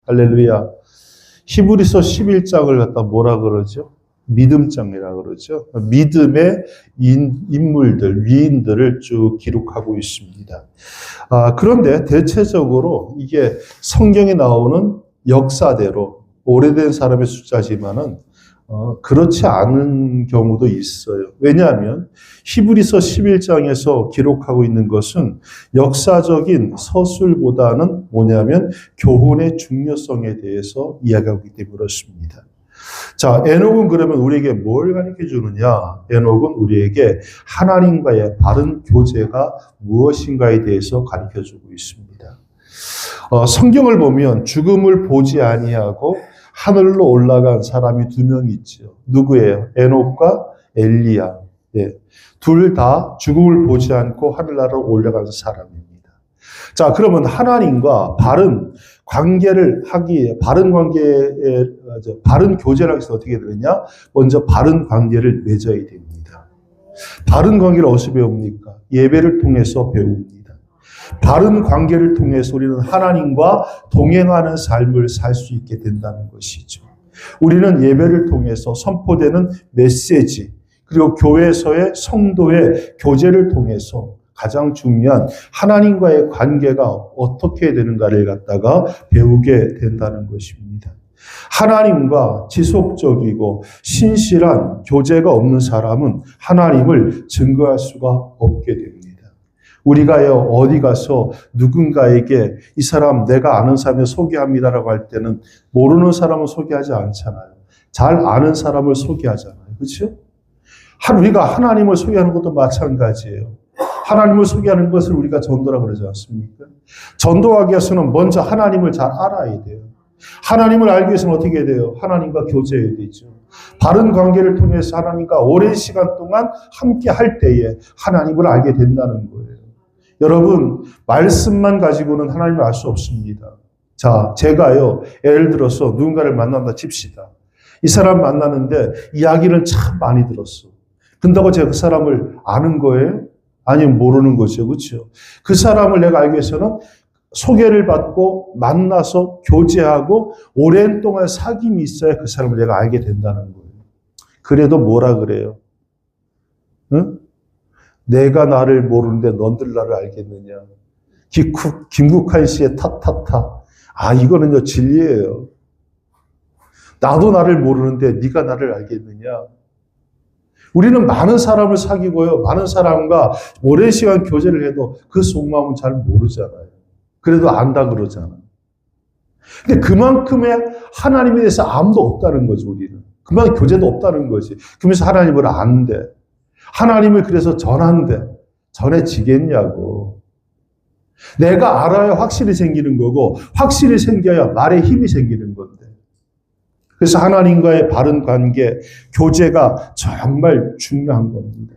할렐루야. 히브리서 11장을 갖다 뭐라 그러죠? 믿음장이라 그러죠. 믿음의 인물들, 위인들을 쭉 기록하고 있습니다. 그런데 대체적으로 이게 성경에 나오는 역사대로 오래된 사람의 숫자지만은 그렇지 않은 경우도 있어요. 왜냐하면 히브리서 11장에서 기록하고 있는 것은 역사적인 서술보다는 뭐냐면 교훈의 중요성에 대해서 이야기하고 있기 때문에 그렇습니다. 자, 에녹은 그러면 우리에게 뭘 가르쳐 주느냐? 에녹은 우리에게 하나님과의 바른 교제가 무엇인가에 대해서 가르쳐 주고 있습니다. 성경을 보면 죽음을 보지 아니하고 하늘로 올라간 사람이 두 명 있죠. 누구예요? 에녹과 엘리야. 예. 둘 다 죽음을 보지 않고 하늘나라로 올라간 사람입니다. 자, 그러면 하나님과 바른 관계를 하기에, 바른 교제를 하기 위해서 어떻게 되느냐? 먼저 바른 관계를 맺어야 됩니다. 바른 관계를 어디서 배웁니까? 예배를 통해서 배웁니다. 바른 관계를 통해서 우리는 하나님과 동행하는 삶을 살 수 있게 된다는 것이죠. 우리는 예배를 통해서 선포되는 메시지, 그리고 교회에서의 성도의 교제를 통해서 가장 중요한 하나님과의 관계가 어떻게 되는가를 갖다가 배우게 된다는 것입니다. 하나님과 지속적이고 신실한 교제가 없는 사람은 하나님을 증거할 수가 없게 됩니다. 우리가요, 어디 가서 누군가에게 이 사람 내가 아는 사람을 소개합니다라고 할 때는 모르는 사람을 소개하지 않잖아요. 잘 아는 사람을 소개하잖아요. 그렇죠? 우리가 하나님을 소개하는 것도 마찬가지예요. 하나님을 소개하는 것을 우리가 전도라고 그러지 않습니까? 전도하기 위해서는 먼저 하나님을 잘 알아야 돼요. 하나님을 알기 위해서는 어떻게 돼요? 하나님과 교제해야 되죠. 바른 관계를 통해서 하나님과 오랜 시간 동안 함께 할 때에 하나님을 알게 된다는 거예요. 여러분, 말씀만 가지고는 하나님을 알 수 없습니다. 자, 제가요, 예를 들어서 누군가를 만난다 칩시다. 이 사람 만나는데 이야기를 참 많이 들었어. 근다고 제가 그 사람을 아는 거예요? 아니면 모르는 거죠. 그렇죠? 그 사람을 내가 알기 위해서는 소개를 받고 만나서 교제하고 오랜 동안 사귐이 있어야 그 사람을 내가 알게 된다는 거예요. 그래도 뭐라 그래요? 응? 내가 나를 모르는데 넌들 나를 알겠느냐. 김국한 씨의 타타타. 이거는요 진리예요. 나도 나를 모르는데 네가 나를 알겠느냐. 우리는 많은 사람을 사귀고요. 많은 사람과 오랜 시간 교제를 해도 그 속마음은 잘 모르잖아요. 그래도 안다 그러잖아요. 근데 그만큼의 하나님에 대해서 아무도 없다는 거죠, 우리는. 그만큼 교제도 없다는 거지. 그러면서 하나님을 안대. 하나님을 그래서 전해지겠냐고. 내가 알아야 확실히 생기는 거고, 확실히 생겨야 말에 힘이 생기는 건데. 그래서 하나님과의 바른 관계, 교제가 정말 중요한 겁니다.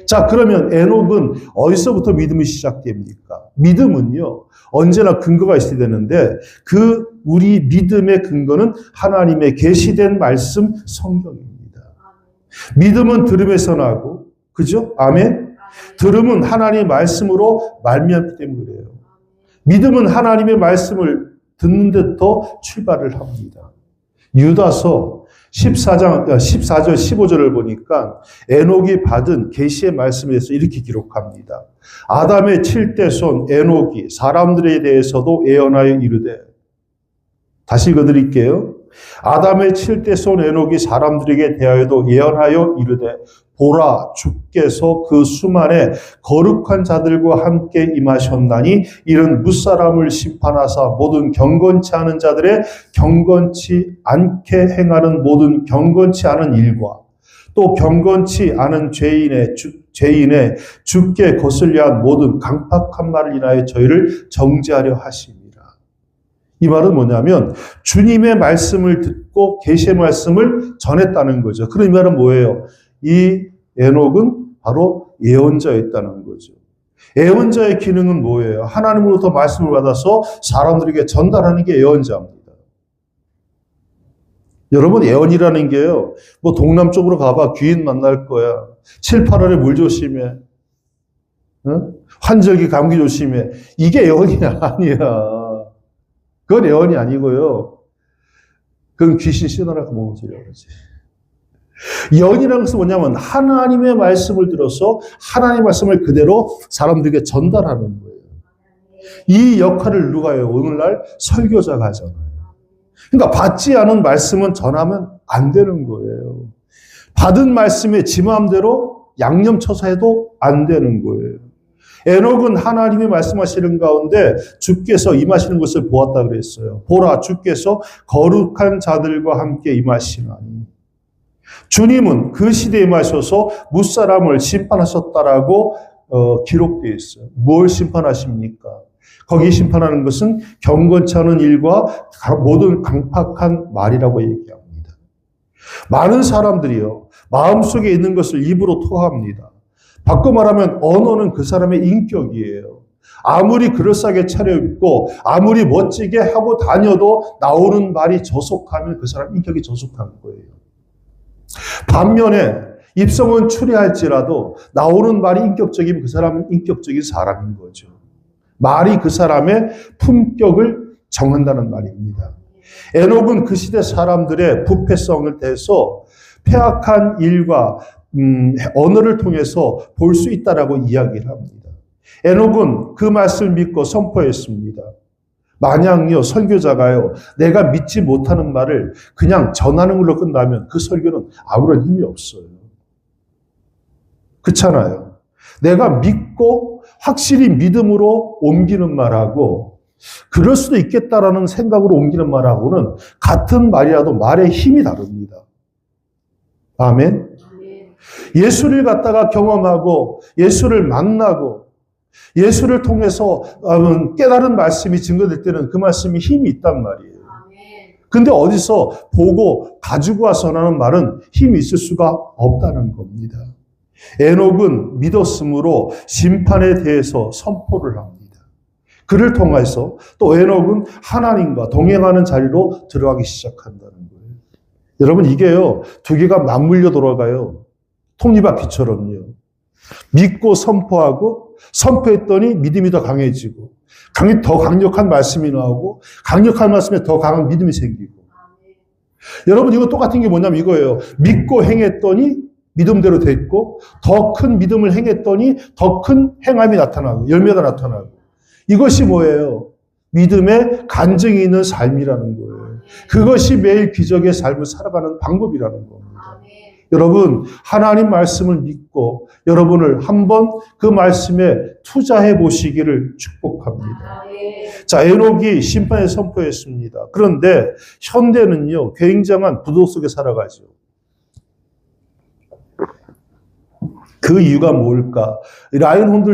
자, 그러면 에녹은 어디서부터 믿음이 시작됩니까? 믿음은요, 언제나 근거가 있어야 되는데, 우리 믿음의 근거는 하나님의 계시된 말씀, 성경입니다. 믿음은 들음에서 나고, 그죠? 아멘? 들음은 하나님의 말씀으로 말미암기 때문에 그래요. 믿음은 하나님의 말씀을 듣는 데부터 출발을 합니다. 유다서 14절 15절을 보니까 에녹이 받은 계시의 말씀에 대해서 이렇게 기록합니다. 아담의 7대 손 에녹이 사람들에 대해서도 예언하여 이르되, 다시 읽어드릴게요. 아담의 7대 손 에녹이 사람들에게 대하여도 예언하여 이르되, 보라, 주께서 그 수만의 거룩한 자들과 함께 임하셨나니 이는 무사람을 심판하사 모든 경건치 않은 자들의 경건치 않게 행하는 모든 경건치 않은 일과 또 경건치 않은 죄인의 주께 거슬려 한 모든 강팍한 말을 인하여 저희를 정죄하려 하심이라. 이 말은 뭐냐면 주님의 말씀을 듣고 계시의 말씀을 전했다는 거죠. 그럼 이 말은 뭐예요? 이 에녹은 바로 예언자였다는 거죠. 예언자의 기능은 뭐예요? 하나님으로부터 말씀을 받아서 사람들에게 전달하는 게 예언자입니다. 여러분, 예언이라는 게요, 뭐 동남쪽으로 가봐 귀인 만날 거야. 7, 8월에 물 조심해. 응? 환절기 감기 조심해. 이게 예언이 아니야. 그건 애원이 아니고요. 그건 귀신 씨너라고 먹은 소리라고 그러지. 예언이라는 것은 뭐냐면 하나님의 말씀을 들어서 하나님의 말씀을 그대로 사람들에게 전달하는 거예요. 이 역할을 누가 해요? 오늘날 설교자가 하잖아요. 그러니까 받지 않은 말씀은 전하면 안 되는 거예요. 받은 말씀에 지 마음대로 양념 쳐서 해도 안 되는 거예요. 에녹은 하나님이 말씀하시는 가운데 주께서 임하시는 것을 보았다 그랬어요. 보라, 주께서 거룩한 자들과 함께 임하시나니. 주님은 그 시대에 임하셔서 무사람을 심판하셨다라고 기록되어 있어요. 뭘 심판하십니까? 거기 심판하는 것은 경건치 않은 일과 모든 강팍한 말이라고 얘기합니다. 많은 사람들이요, 마음속에 있는 것을 입으로 토합니다. 바꿔 말하면 언어는 그 사람의 인격이에요. 아무리 그럴싸하게 차려입고 아무리 멋지게 하고 다녀도 나오는 말이 저속하면 그 사람 인격이 저속한 거예요. 반면에 입성은 추리할지라도 나오는 말이 인격적이면 그 사람은 인격적인 사람인 거죠. 말이 그 사람의 품격을 정한다는 말입니다. 에녹은 그 시대 사람들의 부패성을 대해서 폐악한 일과 언어를 통해서 볼 수 있다라고 이야기를 합니다. 에녹은 그 말씀을 믿고 선포했습니다. 만약요, 설교자가요, 내가 믿지 못하는 말을 그냥 전하는 걸로 끝나면 그 설교는 아무런 힘이 없어요. 그렇잖아요. 내가 믿고 확실히 믿음으로 옮기는 말하고 그럴 수도 있겠다라는 생각으로 옮기는 말하고는 같은 말이라도 말의 힘이 다릅니다. 아멘. 예수를 갖다가 경험하고 예수를 만나고 예수를 통해서 깨달은 말씀이 증거될 때는 그 말씀이 힘이 있단 말이에요. 근데 어디서 보고 가지고 와서 전하는 말은 힘이 있을 수가 없다는 겁니다. 에녹은 믿었으므로 심판에 대해서 선포를 합니다. 그를 통해서 또 에녹은 하나님과 동행하는 자리로 들어가기 시작한다는 거예요. 여러분, 이게요, 두 개가 맞물려 돌아가요. 톱니바퀴처럼요. 믿고 선포하고 선포했더니 믿음이 더 강해지고 더 강력한 말씀이 나오고 강력한 말씀에 더 강한 믿음이 생기고. 여러분, 이거 똑같은 게 뭐냐면 이거예요. 믿고 행했더니 믿음대로 됐고 더 큰 믿음을 행했더니 더 큰 행함이 나타나고 열매가 나타나고. 이것이 뭐예요? 믿음의 간증이 있는 삶이라는 거예요. 그것이 매일 기적의 삶을 살아가는 방법이라는 겁니다. 여러분, 하나님 말씀을 믿고 여러분을 한번 그 말씀에 투자해 보시기를 축복합니다. 자, 에녹이 심판에 선포했습니다. 그런데 현대는요, 굉장한 부도 속에 살아가죠. 그 이유가 뭘까? 라인홀드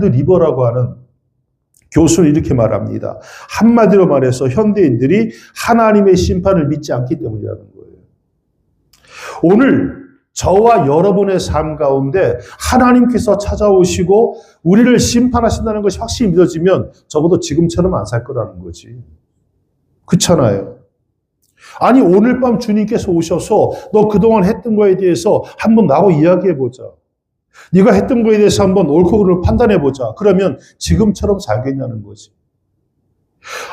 리버라고 하는 교수는 이렇게 말합니다. 한마디로 말해서 현대인들이 하나님의 심판을 믿지 않기 때문이라는 거예요. 오늘 저와 여러분의 삶 가운데 하나님께서 찾아오시고 우리를 심판하신다는 것이 확실히 믿어지면 적어도 지금처럼 안 살 거라는 거지. 그렇잖아요. 아니, 오늘 밤 주님께서 오셔서 너 그동안 했던 거에 대해서 한번 나하고 이야기해보자. 네가 했던 거에 대해서 한번 옳고 그름을 판단해보자. 그러면 지금처럼 살겠냐는 거지.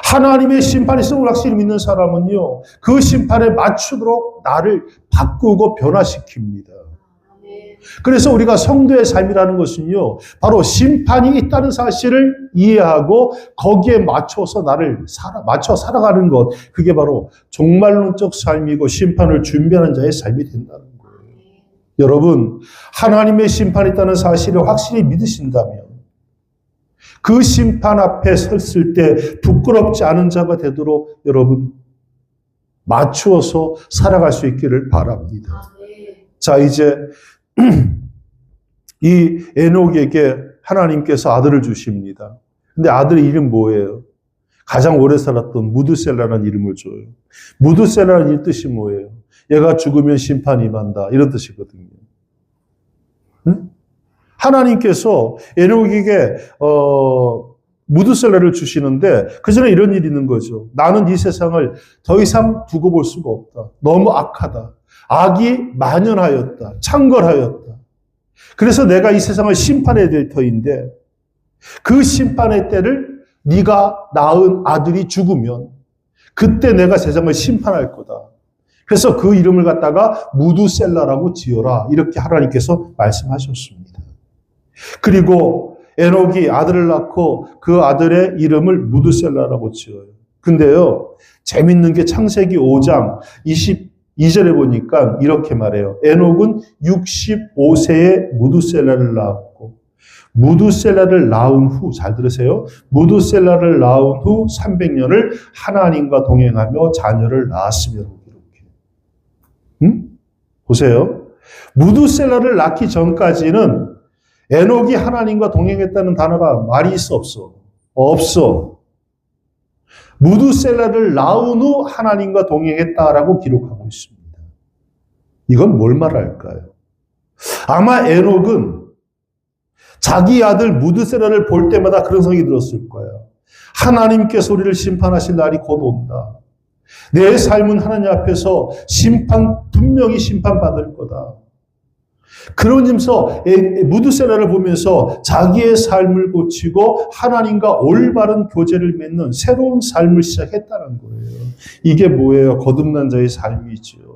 하나님의 심판이 있음을 확실히 믿는 사람은요, 그 심판에 맞추도록 나를 바꾸고 변화시킵니다. 그래서 우리가 성도의 삶이라는 것은요, 바로 심판이 있다는 사실을 이해하고 거기에 맞춰서 맞춰 살아가는 것, 그게 바로 종말론적 삶이고 심판을 준비하는 자의 삶이 된다는 거예요. 여러분, 하나님의 심판이 있다는 사실을 확실히 믿으신다면 그 심판 앞에 섰을 때 부끄럽지 않은 자가 되도록 여러분 맞추어서 살아갈 수 있기를 바랍니다. 자, 이제 이 에녹에게 하나님께서 아들을 주십니다. 근데 아들의 이름 뭐예요? 가장 오래 살았던 무드셀라라는 이름을 줘요. 무드셀라라는 이 뜻이 뭐예요? 얘가 죽으면 심판이 임한다, 이런 뜻이거든요. 응? 하나님께서 에녹에게 무드셀라를 주시는데 그 전에 이런 일이 있는 거죠. 나는 이 세상을 더 이상 두고 볼 수가 없다. 너무 악하다. 악이 만연하였다. 창궐하였다. 그래서 내가 이 세상을 심판해야 될 터인데 그 심판의 때를 네가 낳은 아들이 죽으면 그때 내가 세상을 심판할 거다. 그래서 그 이름을 갖다가 무두셀라라고 지어라. 이렇게 하나님께서 말씀하셨습니다. 그리고 에녹이 아들을 낳고 그 아들의 이름을 무두셀라라고 지어요. 근데요, 재밌는 게 창세기 5장 22절에 보니까 이렇게 말해요. 에녹은 65세에 무두셀라를 낳았고, 무두셀라를 낳은 후, 잘 들으세요. 무두셀라를 낳은 후 300년을 하나님과 동행하며 자녀를 낳았으며, 이렇게. 보세요. 무두셀라를 낳기 전까지는 에녹이 하나님과 동행했다는 단어가 말이 있어, 없어? 없어. 무두셀라를 낳은 후 하나님과 동행했다라고 기록하고 있습니다. 이건 뭘 말할까요? 아마 에녹은 자기 아들 무두셀라를 볼 때마다 그런 생각이 들었을 거예요. 하나님께서 우리를 심판하실 날이 곧 온다. 내 삶은 하나님 앞에서 분명히 심판받을 거다. 그러면서 무두셀라를 보면서 자기의 삶을 고치고 하나님과 올바른 교제를 맺는 새로운 삶을 시작했다는 거예요. 이게 뭐예요? 거듭난 자의 삶이죠.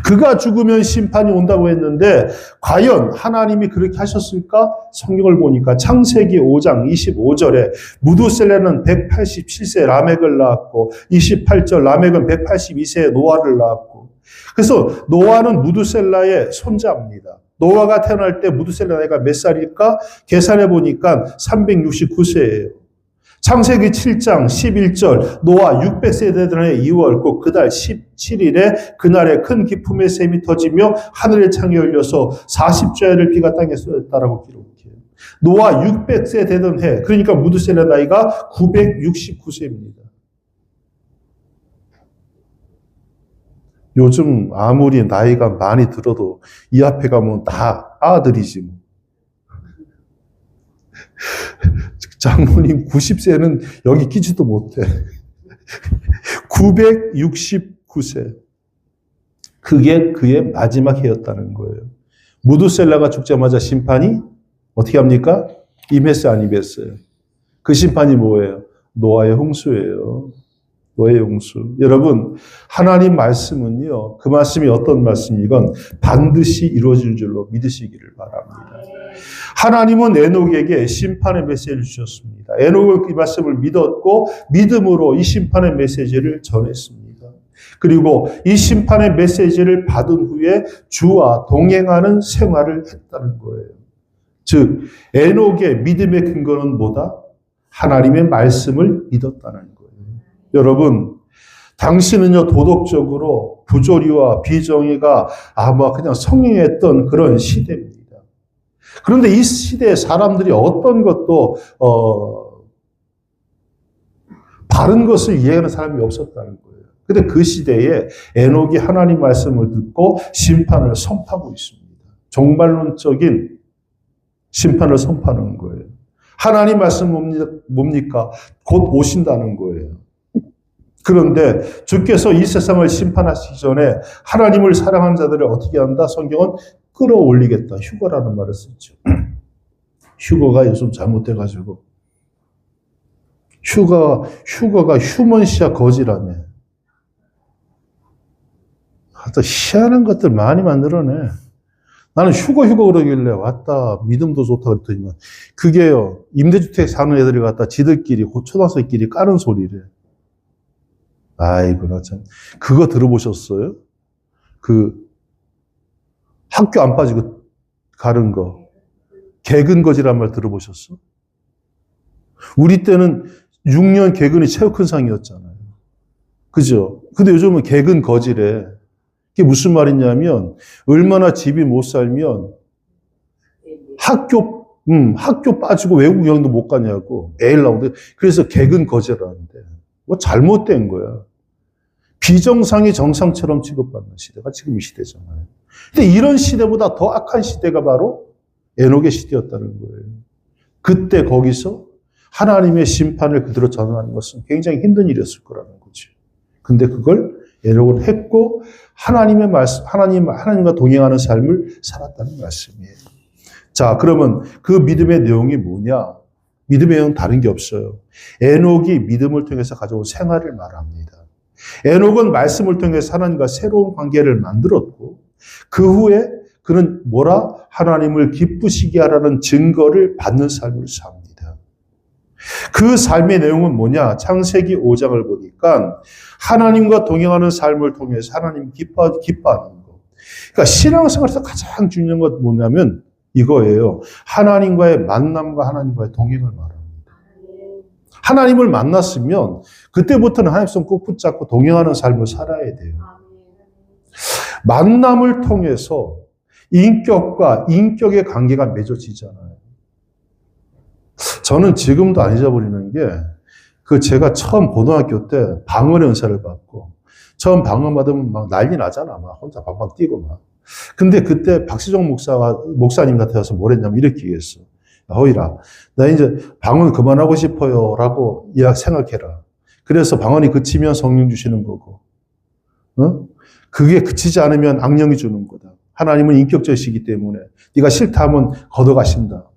그가 죽으면 심판이 온다고 했는데 과연 하나님이 그렇게 하셨을까? 성경을 보니까 창세기 5장 25절에 무두셀라는 187세 라멕을 낳았고 28절 라멕은 182세에 노아를 낳았고, 그래서 노아는 무두셀라의 손자입니다. 노아가 태어날 때 무두셀라 나이가 몇 살일까? 계산해 보니까 369세예요. 창세기 7장 11절 노아 600세 되던 해 2월 곧 그달 17일에 그날에 큰 기품의 샘이 터지며 하늘의 창이 열려서 40조야를 비가 땅에 쏟았다라고 기록해요. 노아 600세 되던 해, 그러니까 무두셀라 나이가 969세입니다. 요즘 아무리 나이가 많이 들어도 이 앞에 가면 다 아들이지 뭐. 장모님 90세는 여기 끼지도 못해. 969세. 그게 그의 마지막 해였다는 거예요. 무두셀라가 죽자마자 심판이 어떻게 합니까? 임했어요, 안 임했어요? 그 심판이 뭐예요? 노아의 홍수예요. 노아의 홍수. 여러분, 하나님 말씀은요, 그 말씀이 어떤 말씀이건 반드시 이루어질 줄로 믿으시기를 바랍니다. 하나님은 에녹에게 심판의 메시지를 주셨습니다. 에녹은 이 말씀을 믿었고 믿음으로 이 심판의 메시지를 전했습니다. 그리고 이 심판의 메시지를 받은 후에 주와 동행하는 생활을 했다는 거예요. 즉 에녹의 믿음의 근거는 뭐다? 하나님의 말씀을 믿었다는 거예요. 여러분, 당신은요 도덕적으로 부조리와 비정의가 아마 그냥 성행했던 그런 시대입니다. 그런데 이 시대에 사람들이 어떤 것도 바른 것을 이해하는 사람이 없었다는 거예요. 그런데 그 시대에 에녹이 하나님 말씀을 듣고 심판을 선포하고 있습니다. 종말론적인 심판을 선포하는 거예요. 하나님 말씀 뭡니까? 곧 오신다는 거예요. 그런데 주께서 이 세상을 심판하시기 전에 하나님을 사랑하는 자들을 어떻게 한다? 성경은 끌어올리겠다. 휴거라는 말을 쓰죠. 휴거가 요즘 잘못돼가지고. 휴거가 휴먼시아 거지라며. 하여튼 희한한 것들 많이 만들어내. 나는 휴거 그러길래 왔다. 믿음도 좋다 그랬더니만. 그게요. 임대주택 사는 애들이 갖다 지들끼리, 초등학생끼리 까는 소리래. 아이고, 나 참. 그거 들어보셨어요? 학교 안 빠지고 가는 거. 개근거지란 말 들어보셨어? 우리 때는 6년 개근이 최고 큰 상이었잖아요. 그죠? 근데 요즘은 개근거지래. 그게 무슨 말이냐면, 얼마나 집이 못 살면 학교 빠지고 외국 여행도 못 가냐고. 매일 나오는데. 그래서 개근거지라는데. 뭐 잘못된 거야. 비정상이 정상처럼 취급받는 시대가 지금 이 시대잖아요. 근데 이런 시대보다 더 악한 시대가 바로 에녹의 시대였다는 거예요. 그때 거기서 하나님의 심판을 그대로 전하는 것은 굉장히 힘든 일이었을 거라는 거죠. 근데 그걸 에녹은 했고 하나님의 말씀, 하나님과 동행하는 삶을 살았다는 말씀이에요. 자, 그러면 그 믿음의 내용이 뭐냐? 믿음의 영은 다른 게 없어요. 에녹이 믿음을 통해서 가져온 생활을 말합니다. 에녹은 말씀을 통해서 하나님과 새로운 관계를 만들었고 그 후에 그는 하나님을 기쁘시게 하라는 증거를 받는 삶을 삽니다. 그 삶의 내용은 뭐냐? 창세기 5장을 보니까 하나님과 동행하는 삶을 통해서 하나님 기뻐하는 거. 그러니까 신앙생활에서 가장 중요한 건 뭐냐면 이거예요. 하나님과의 만남과 하나님과의 동행을 말합니다. 하나님을 만났으면 그때부터는 하나님 손 꼭 붙잡고 동행하는 삶을 살아야 돼요. 만남을 통해서 인격과 인격의 관계가 맺어지잖아요. 저는 지금도 안 잊어버리는 게 제가 처음 고등학교 때 방언의 은사를 받고 처음 방언 받으면 막 난리 나잖아. 막 혼자 방방 뛰고 막. 근데 그때 박시정 목사님 같아서 뭘 했냐면 이렇게 얘기했어. 허이라, 나 이제 방언 그만하고 싶어요. 라고 생각해라. 그래서 방언이 그치면 성령 주시는 거고, 그게 그치지 않으면 악령이 주는 거다. 하나님은 인격적이시기 때문에 네가 싫다 하면 걷어가신다.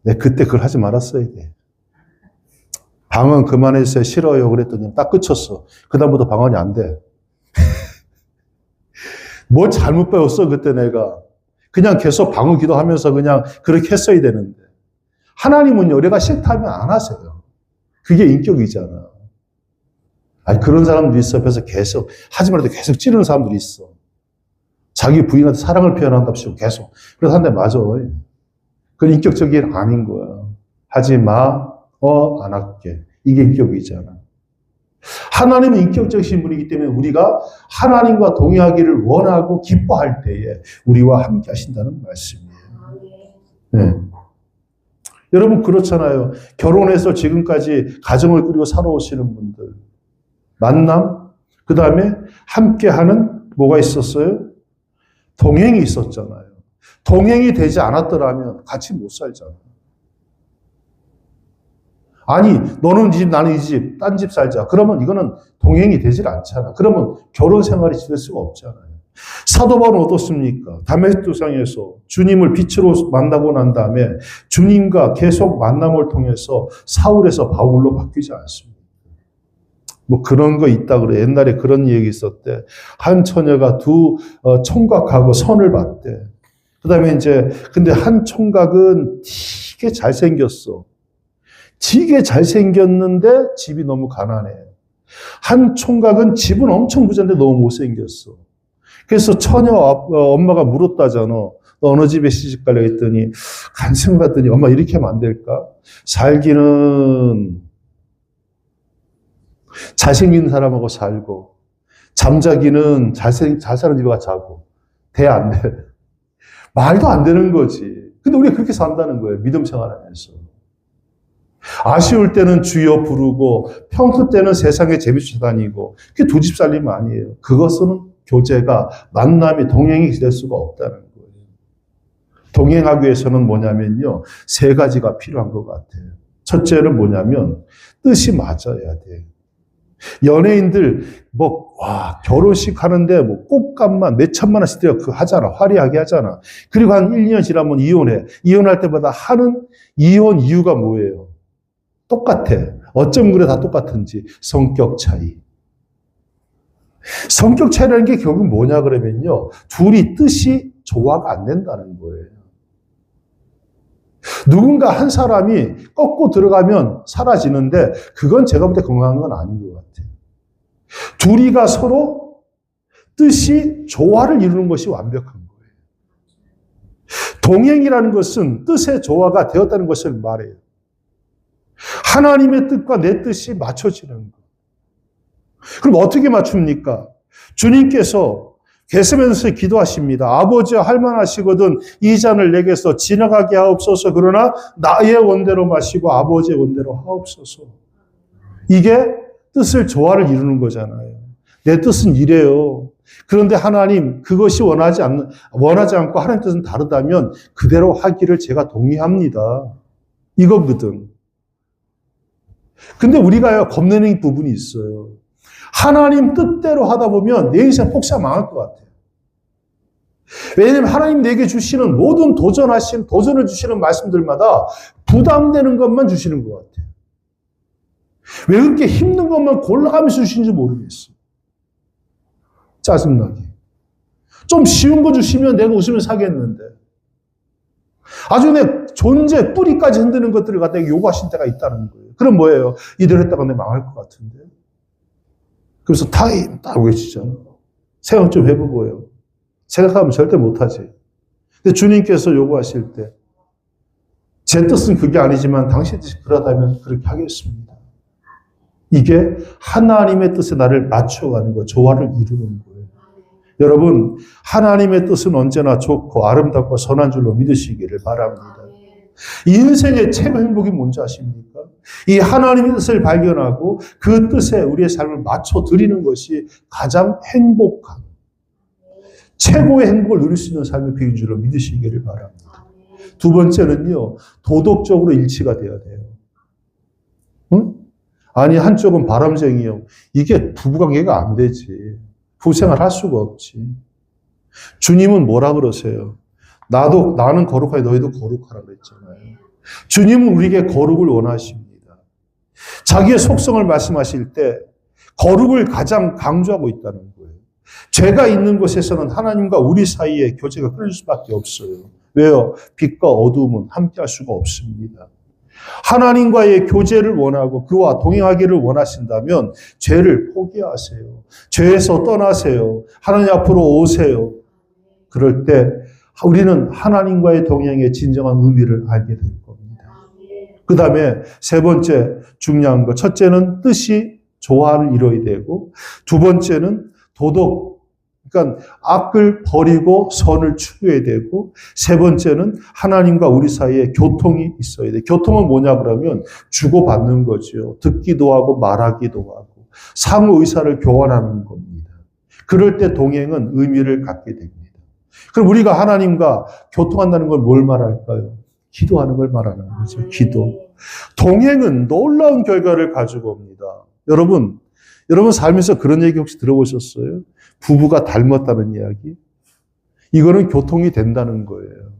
내 그때 그걸 하지 말았어야 돼. 방언 그만해주세요. 싫어요. 그랬더니 딱 그쳤어. 그다음부터 방언이 안 돼. 뭘 잘못 배웠어, 그때 내가. 그냥 계속 방언 기도하면서 그냥 그렇게 했어야 되는데. 하나님은요, 내가 싫다면 안 하세요. 그게 인격이잖아. 아니, 그런 사람들이 있어. 옆에서 계속, 하지 말아도 계속 찌르는 사람들이 있어. 자기 부인한테 사랑을 표현한답시고 계속. 그래서 한대 맞아. 그건 인격적인 아닌 거야. 하지 마, 안 할게. 이게 인격이잖아. 하나님은 인격적이신 분이기 때문에 우리가 하나님과 동행하기를 원하고 기뻐할 때에 우리와 함께 하신다는 말씀이에요. 네. 여러분 그렇잖아요. 결혼해서 지금까지 가정을 꾸리고 살아오시는 분들. 만남, 그 다음에 함께하는 뭐가 있었어요? 동행이 있었잖아요. 동행이 되지 않았더라면 같이 못 살잖아요. 아니, 너는 이 집, 나는 이 집, 딴 집 살자. 그러면 이거는 동행이 되질 않잖아. 그러면 결혼 생활이 될 수가 없잖아요. 사도 바울은 어떻습니까? 다메섹도상에서 주님을 빛으로 만나고 난 다음에 주님과 계속 만남을 통해서 사울에서 바울로 바뀌지 않습니다. 뭐 그런 거 있다 그래. 옛날에 그런 얘기 있었대. 한 처녀가 두 총각하고 선을 봤대. 그 다음에 근데 한 총각은 되게 잘생겼어. 되게 잘생겼는데 집이 너무 가난해. 한 총각은 집은 엄청 부자인데 너무 못생겼어. 그래서 처녀 엄마가 물었다잖아. 너 어느 집에 시집 갈래 했더니 간생 봤더니 엄마 이렇게 하면 안 될까? 살기는 잘생긴 사람하고 살고 잠자기는 잘 사는 집에 가서 자고 돼 안 돼? 말도 안 되는 거지. 근데 우리가 그렇게 산다는 거예요. 믿음 생활하면서. 아쉬울 때는 주여 부르고 평소 때는 세상에 재미있어 다니고 그게 두 집 살림 아니에요. 그것은 교제가 만남이 동행이 될 수가 없다는 거예요. 동행하기 위해서는 뭐냐면요. 세 가지가 필요한 것 같아요. 첫째는 뭐냐면 뜻이 맞아야 돼. 연예인들 결혼식 하는데 꽃값만 몇 천만 원씩 들여 하잖아. 화려하게 하잖아. 그리고 한 1, 2년 지나면 이혼해. 이혼할 때마다 하는 이혼 이유가 뭐예요? 똑같아. 어쩜 그래 다 똑같은지. 성격 차이. 성격 차이라는 게 결국 뭐냐 그러면요. 둘이 뜻이 조화가 안 된다는 거예요. 누군가 한 사람이 꺾고 들어가면 사라지는데 그건 제가 볼 때 건강한 건 아닌 것 같아요. 둘이가 서로 뜻이 조화를 이루는 것이 완벽한 거예요. 동행이라는 것은 뜻의 조화가 되었다는 것을 말해요. 하나님의 뜻과 내 뜻이 맞춰지는 거. 그럼 어떻게 맞춥니까? 주님께서 겟세마네에서 기도하십니다. 아버지여 할만하시거든 이 잔을 내게서 지나가게 하옵소서. 그러나 나의 원대로 마시고 아버지의 원대로 하옵소서. 이게 뜻을 조화를 이루는 거잖아요. 내 뜻은 이래요. 그런데 하나님 그것이 원하지 않고 하나님 뜻은 다르다면 그대로 하기를 제가 동의합니다. 이거거든. 근데 우리가 겁내는 부분이 있어요. 하나님 뜻대로 하다 보면 내 인생 폭삭 망할 것 같아요. 왜냐하면 하나님 내게 주시는 모든 도전을 주시는 말씀들마다 부담되는 것만 주시는 것 같아요. 왜 그렇게 힘든 것만 골라가면서 주시는지 모르겠어요. 짜증나게. 좀 쉬운 거 주시면 내가 웃으면 사겠는데. 아주 내 존재 뿌리까지 흔드는 것들을 갖다가 요구하신 때가 있다는 거예요. 그럼 뭐예요? 이대로 했다가 내가 망할 것 같은데. 그래서 타임 딱 외치잖아요. 생각 좀 해보고요. 생각하면 절대 못하지. 근데 주님께서 요구하실 때 제 뜻은 그게 아니지만 당신 뜻이 그러다면 그렇게 하겠습니다. 이게 하나님의 뜻에 나를 맞춰가는 거, 조화를 이루는 거예요. 여러분, 하나님의 뜻은 언제나 좋고 아름답고 선한 줄로 믿으시기를 바랍니다. 인생의 최고 행복이 뭔지 아십니까? 이 하나님의 뜻을 발견하고 그 뜻에 우리의 삶을 맞춰 드리는 것이 가장 행복한, 최고의 행복을 누릴 수 있는 삶의 비인 줄로 믿으시기를 바랍니다. 두 번째는요, 도덕적으로 일치가 돼야 돼요. 응? 아니, 한쪽은 바람쟁이요. 이게 부부관계가 안 되지. 부부생활 할 수가 없지. 주님은 뭐라 그러세요? 나는 거룩하니 너희도 거룩하라 그랬잖아요. 주님은 우리에게 거룩을 원하십니다. 자기의 속성을 말씀하실 때 거룩을 가장 강조하고 있다는 거예요. 죄가 있는 곳에서는 하나님과 우리 사이에 교제가 끊을 수밖에 없어요. 왜요? 빛과 어두움은 함께할 수가 없습니다. 하나님과의 교제를 원하고 그와 동행하기를 원하신다면 죄를 포기하세요. 죄에서 떠나세요. 하나님 앞으로 오세요. 그럴 때 우리는 하나님과의 동행의 진정한 의미를 알게 될 겁니다. 그 다음에 세 번째 중요한 것. 첫째는 뜻이 조화를 이루어야 되고, 두 번째는 도덕, 그러니까 악을 버리고 선을 추구해야 되고, 세 번째는 하나님과 우리 사이에 교통이 있어야 돼요. 교통은 뭐냐 그러면 주고받는 거죠. 듣기도 하고 말하기도 하고 상호 의사를 교환하는 겁니다. 그럴 때 동행은 의미를 갖게 됩니다. 그럼 우리가 하나님과 교통한다는 걸 뭘 말할까요? 기도하는 걸 말하는 거죠. 기도. 동행은 놀라운 결과를 가지고 옵니다. 여러분 살면서 그런 얘기 혹시 들어보셨어요? 부부가 닮았다는 이야기? 이거는 교통이 된다는 거예요.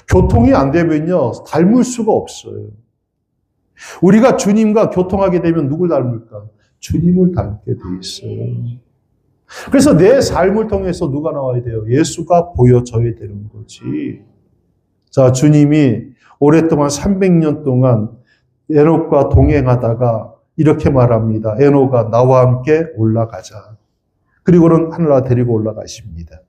교통이 안 되면요, 닮을 수가 없어요. 우리가 주님과 교통하게 되면 누굴 닮을까? 주님을 닮게 돼 있어요. 그래서 내 삶을 통해서 누가 나와야 돼요? 예수가 보여져야 되는 거지. 자, 주님이 오랫동안 300년 동안 에녹과 동행하다가 이렇게 말합니다. 에녹아, 나와 함께 올라가자. 그리고는 하늘나라 데리고 올라가십니다.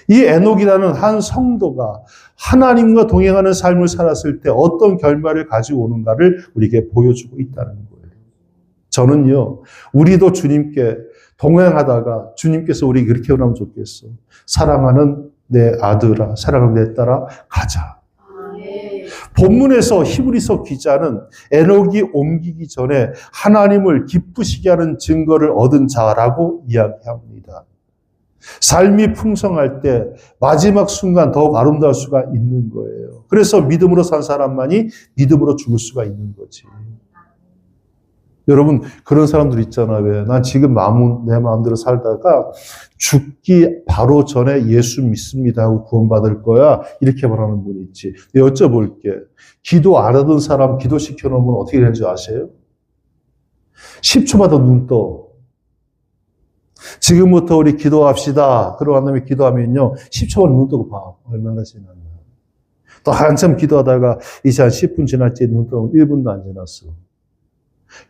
이 에녹이라는 한 성도가 하나님과 동행하는 삶을 살았을 때 어떤 결말을 가지고 오는가를 우리에게 보여주고 있다는 거예요. 저는요, 우리도 주님께 동행하다가 주님께서 우리에게 그렇게 원하면 좋겠어. 사랑하는 내 아들아, 사랑하는 내 딸아, 가자. 본문에서 히브리서 기자는 에녹이 옮기기 전에 하나님을 기쁘시게 하는 증거를 얻은 자라고 이야기합니다. 삶이 풍성할 때 마지막 순간 더욱 아름다울 수가 있는 거예요. 그래서 믿음으로 산 사람만이 믿음으로 죽을 수가 있는 거지. 여러분, 그런 사람들 있잖아요. 왜? 난 지금 내 마음대로 살다가 죽기 바로 전에 예수 믿습니다 하고 구원받을 거야. 이렇게 말하는 분이 있지. 여쭤볼게. 기도 안 하던 사람 기도시켜 놓으면 어떻게 되는지 아세요? 10초마다 눈 떠. 지금부터 우리 기도합시다. 그러고 난 다음에 기도하면요, 10초만 눈 뜨고 봐. 얼마나 지났나. 또 한참 기도하다가 이제 한 10분 지났지, 눈 뜨면 1분도 안 지났어.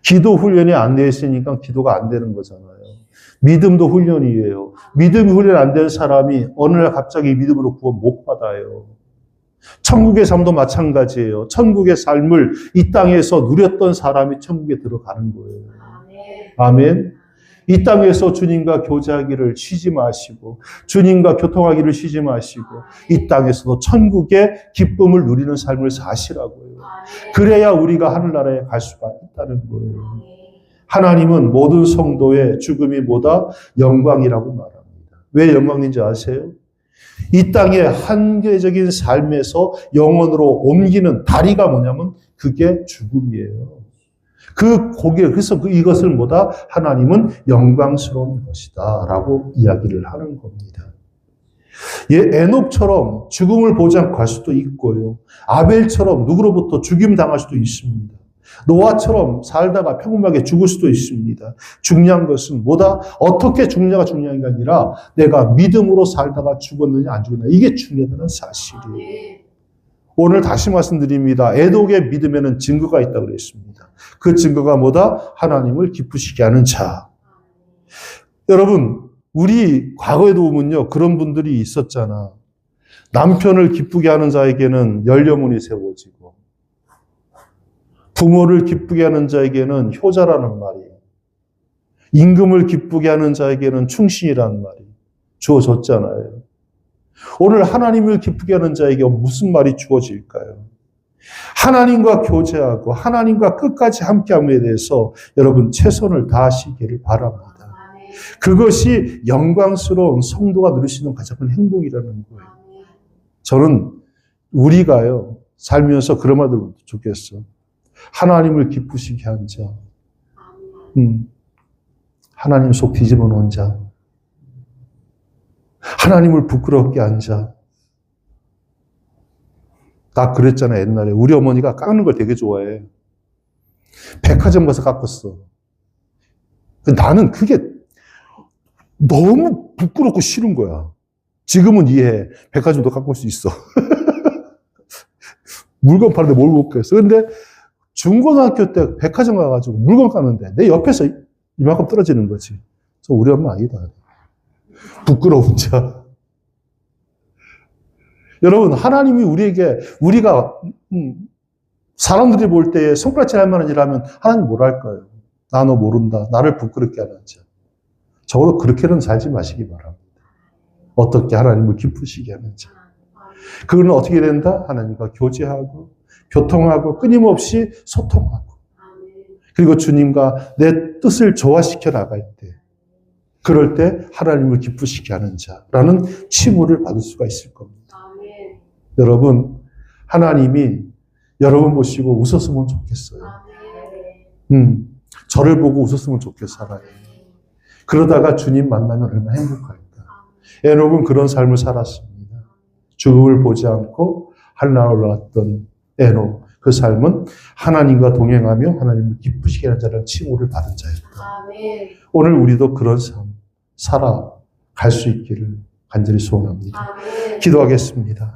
기도 훈련이 안 되어 있으니까 기도가 안 되는 거잖아요. 믿음도 훈련이에요. 믿음 훈련 안 된 사람이 어느 날 갑자기 믿음으로 구원 못 받아요. 천국의 삶도 마찬가지예요. 천국의 삶을 이 땅에서 누렸던 사람이 천국에 들어가는 거예요. 아멘. 이 땅에서 주님과 교제하기를 쉬지 마시고, 주님과 교통하기를 쉬지 마시고, 이 땅에서도 천국의 기쁨을 누리는 삶을 사시라고요. 그래야 우리가 하늘나라에 갈 수가 있다는 거예요. 하나님은 모든 성도의 죽음이 뭐다? 영광이라고 말합니다. 왜 영광인지 아세요? 이 땅의 한계적인 삶에서 영원으로 옮기는 다리가 뭐냐면 그게 죽음이에요. 그래서 이것을 뭐다? 하나님은 영광스러운 것이다 라고 이야기를 하는 겁니다. 에녹처럼 죽음을 보지 않고 갈 수도 있고요. 아벨처럼 누구로부터 죽임 당할 수도 있습니다. 노아처럼 살다가 평범하게 죽을 수도 있습니다. 중요한 것은 뭐다? 어떻게 죽느냐가 중요한 게 아니라 내가 믿음으로 살다가 죽었느냐 안 죽었느냐 이게 중요하다는 사실이에요. 오늘 다시 말씀드립니다. 에녹의 믿음에는 증거가 있다고 그랬습니다. 그 증거가 뭐다? 하나님을 기쁘시게 하는 자. 여러분, 우리 과거에도 보면요. 그런 분들이 있었잖아. 남편을 기쁘게 하는 자에게는 열려문이 세워지고 부모를 기쁘게 하는 자에게는 효자라는 말이, 임금을 기쁘게 하는 자에게는 충신이라는 말이 주어졌잖아요. 오늘 하나님을 기쁘게 하는 자에게 무슨 말이 주어질까요? 하나님과 교제하고 하나님과 끝까지 함께함에 대해서 여러분 최선을 다하시기를 바랍니다. 그것이 영광스러운 성도가 누리시는 가장 큰 행복이라는 거예요. 저는 우리가요 살면서 그런 말 들으면 좋겠어. 하나님을 기쁘시게 한 자, 하나님 속 뒤집어 놓은 자, 하나님을 부끄럽게 한 자. 나 그랬잖아 옛날에. 우리 어머니가 깎는 걸 되게 좋아해. 백화점 가서 깎았어. 나는 그게 너무 부끄럽고 싫은 거야. 지금은 이해해. 백화점도 깎을 수 있어. 물건 파는데 뭘 못 깎겠어. 근데 중고등학교 때 백화점 가가지고 물건 깎는데 내 옆에서 이만큼 떨어지는 거지. 저 우리 엄마 아니다. 부끄러운 자. 여러분, 하나님이 우리가 사람들이 볼 때 손가락질 할 만한 일 하면 하나님 뭐라 할까요? 나 너 모른다. 나를 부끄럽게 하는 자. 적어도 그렇게는 살지 마시기 바랍니다. 어떻게 하나님을 기쁘시게 하는 자. 그거는 어떻게 된다? 하나님과 교제하고 교통하고 끊임없이 소통하고 그리고 주님과 내 뜻을 조화시켜 나갈 때 그럴 때 하나님을 기쁘시게 하는 자라는 칭호를 받을 수가 있을 겁니다. 여러분, 하나님이 여러분 보시고 웃었으면 좋겠어요. 저를 보고 웃었으면 좋겠어요. 그러다가 주님 만나면 얼마나 행복할까. 에녹은 그런 삶을 살았습니다. 죽음을 보지 않고 하늘나라 올라갔던 에녹. 그 삶은 하나님과 동행하며 하나님을 기쁘시게 하는 자라는 칭호를 받은 자였다. 오늘 우리도 그런 삶 살아갈 수 있기를 간절히 소원합니다. 기도하겠습니다.